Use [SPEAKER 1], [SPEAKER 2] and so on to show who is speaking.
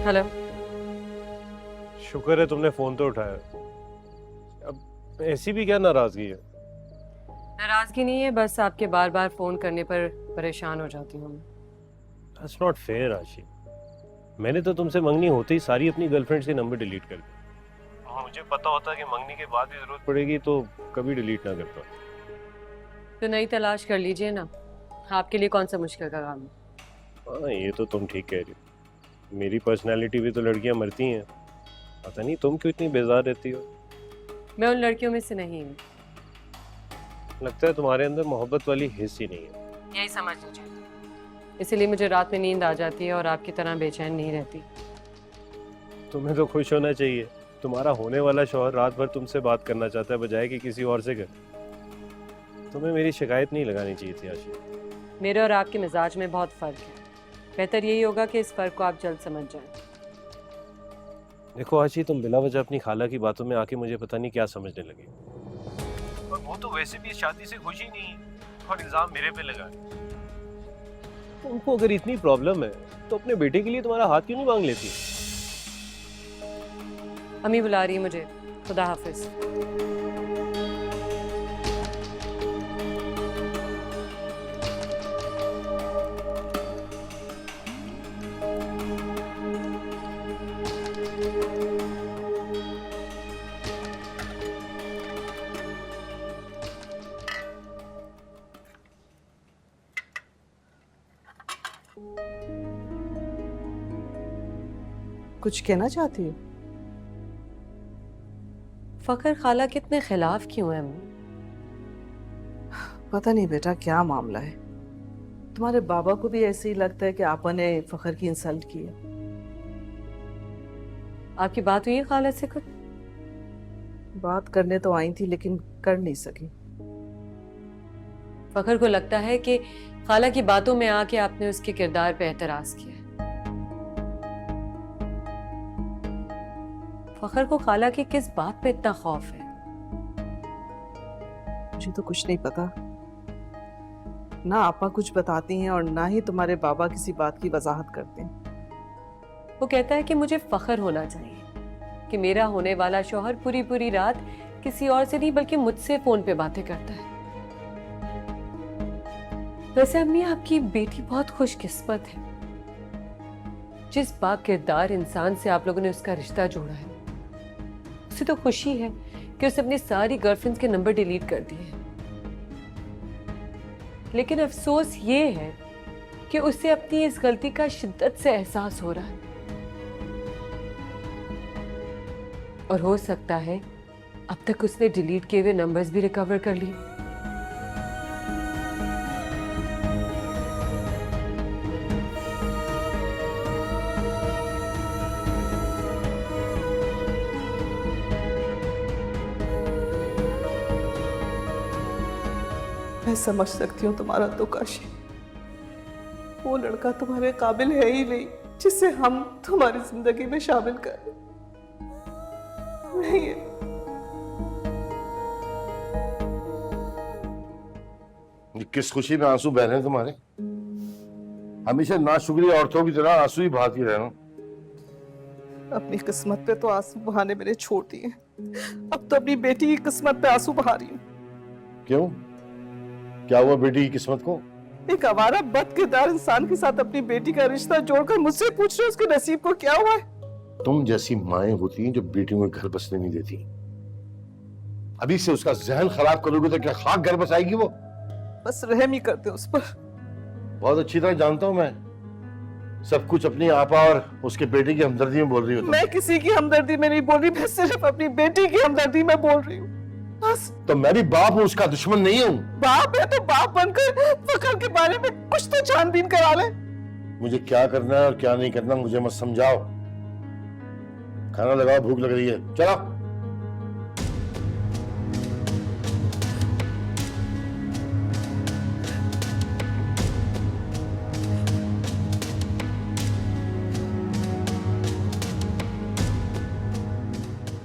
[SPEAKER 1] Hello.
[SPEAKER 2] शुक्र है तुमने फोन तो उठाया। अब ऐसी भी क्या नाराजगी है?
[SPEAKER 1] नाराजगी नहीं है, बस आपके बार बार फोन करने पर परेशान हो जाती हूँ।
[SPEAKER 2] दैट्स नॉट फेयर आशी। मैंने तो तुमसे मंगनी होते ही सारी अपनी गर्लफ्रेंड्स के नंबर डिलीट कर दिए। मुझे पता होता कि मंगनी के बाद भी जरूरत पड़ेगी तो कभी डिलीट ना करता।
[SPEAKER 1] तो नई तलाश कर लीजिए ना, आपके लिए कौन सा मुश्किल का काम है।
[SPEAKER 2] हाँ, ये तो तुम ठीक कह रही हो। मेरी पर्सनैलिटी भी तो लड़कियां मरती हैं। पता नहीं तुम क्यों इतनी बेजार रहती हो।
[SPEAKER 1] मैं उन लड़कियों में से नहीं हूँ।
[SPEAKER 2] लगता है तुम्हारे अंदर मोहब्बत वाली हिस्स ही नहीं है।
[SPEAKER 1] यही समझ लीजिए, इसीलिए मुझे रात में नींद आ जाती है और आपकी तरह बेचैन नहीं रहती।
[SPEAKER 2] तुम्हें तो खुश होना चाहिए। तुम्हारा होने वाला शौहर रात भर तुमसे बात करना चाहता है बजाय कि किसी और से कर। तुम्हें मेरी शिकायत नहीं लगानी चाहिए थी आशी।
[SPEAKER 1] मेरे और आपके मिजाज में बहुत फर्क है। बेहतर यही होगा कि इस फर्क को आप जल्द समझ जाएं।
[SPEAKER 2] देखो आशी, तुम बिला वजह अपनी खाला की बातों में आके मुझे पता नहीं क्या समझने लगे। और वो तो वैसे भी इस शादी से खुश ही नहीं और इल्जाम मेरे पे लगा। तुमको अगर इतनी प्रॉब्लम है तो अपने बेटे के लिए तुम्हारा हाथ क्यों नहीं मांग लेती?
[SPEAKER 1] अम्मी बुला रही है मुझे। खुदा हाफिज।
[SPEAKER 3] कुछ कहना चाहती हो?
[SPEAKER 1] फखर खाला कितने खिलाफ क्यों है अम्मी?
[SPEAKER 3] पता नहीं बेटा क्या मामला है। तुम्हारे बाबा को भी ऐसे ही लगता है कि आपा ने फखर की इंसल्ट की है।
[SPEAKER 1] आपकी बात हुई है खाला से कुछ?
[SPEAKER 3] बात करने तो आई थी लेकिन कर नहीं सकी।
[SPEAKER 1] फखर को लगता है कि खाला की बातों में आके आपने उसके किरदार पे एतराज किया। फखर को खाला की किस बात पे इतना खौफ है?
[SPEAKER 3] मुझे तो कुछ नहीं पता। ना आपा कुछ बताती हैं और ना ही तुम्हारे बाबा किसी बात की वजाहत करते हैं।
[SPEAKER 1] वो कहता है कि मुझे फखर होना चाहिए कि मेरा होने वाला शौहर पूरी पूरी रात किसी और से नहीं बल्कि मुझसे फोन पे बातें करता है। वैसे अम्मी, आपकी बेटी बहुत खुशकिस्मत है। जिस बाकिरदार इंसान से आप लोगों ने उसका रिश्ता जोड़ा है, उसे तो खुशी है कि उसने अपनी सारी गर्लफ्रेंड्स के नंबर डिलीट कर दिए। लेकिन अफसोस ये है कि उसे अपनी इस गलती का शिद्दत से एहसास हो रहा है और हो सकता है अब तक उसने डिलीट किए हुए नंबर्स भी रिकवर कर लिए।
[SPEAKER 3] मैं समझ सकती हूँ तुम्हारा दुख आशी। वो लड़का तुम्हारे काबिल है ही नहीं जिसे हम तुम्हारी जिंदगी में शामिल करें। नहीं है।
[SPEAKER 4] किस खुशी में आंसू बह रहे हैं तुम्हारे? हमेशा नाशुक्री औरतों की तरह आंसू ही बहाती रहना।
[SPEAKER 3] अपनी किस्मत पे तो आंसू बहाने मैंने छोड़ दिए। अब तो अपनी बेटी की किस्मत पे आंसू बहा रही हूँ।
[SPEAKER 4] क्यों? क्या हुआ बेटी की किस्मत को?
[SPEAKER 3] एक आवारा बदकिरदार इंसान के साथ अपनी बेटी का रिश्ता जोड़कर मुझसे पूछ रहे हो उसके नसीब को क्या हुआ है?
[SPEAKER 4] तुम जैसी माएं होती हैं जो बेटियों में घर बसने नहीं देती। अभी से उसका जहन खराब करोगे तो क्या खाक घर बसाएगी वो?
[SPEAKER 3] बस रहम ही करते उस पर।
[SPEAKER 4] बहुत अच्छी तरह जानता हूं मैं। सब कुछ अपनी आपा और उसके बेटे की हमदर्दी में बोल रही हो तुम।
[SPEAKER 3] मैं किसी की हमदर्दी में नहीं बोल रही, मैं सिर्फ अपनी बेटी की हमदर्दी में बोल रही हूँ बस।
[SPEAKER 4] तो मैं भी बाप हूं, उसका दुश्मन नहीं हूं।
[SPEAKER 3] बाप है तो बाप बनकर फखर के बारे में कुछ तो छानबीन करा ले।
[SPEAKER 4] मुझे क्या करना है और क्या नहीं करना मुझे मत समझाओ। खाना लगाओ, भूख लग रही है। चलो।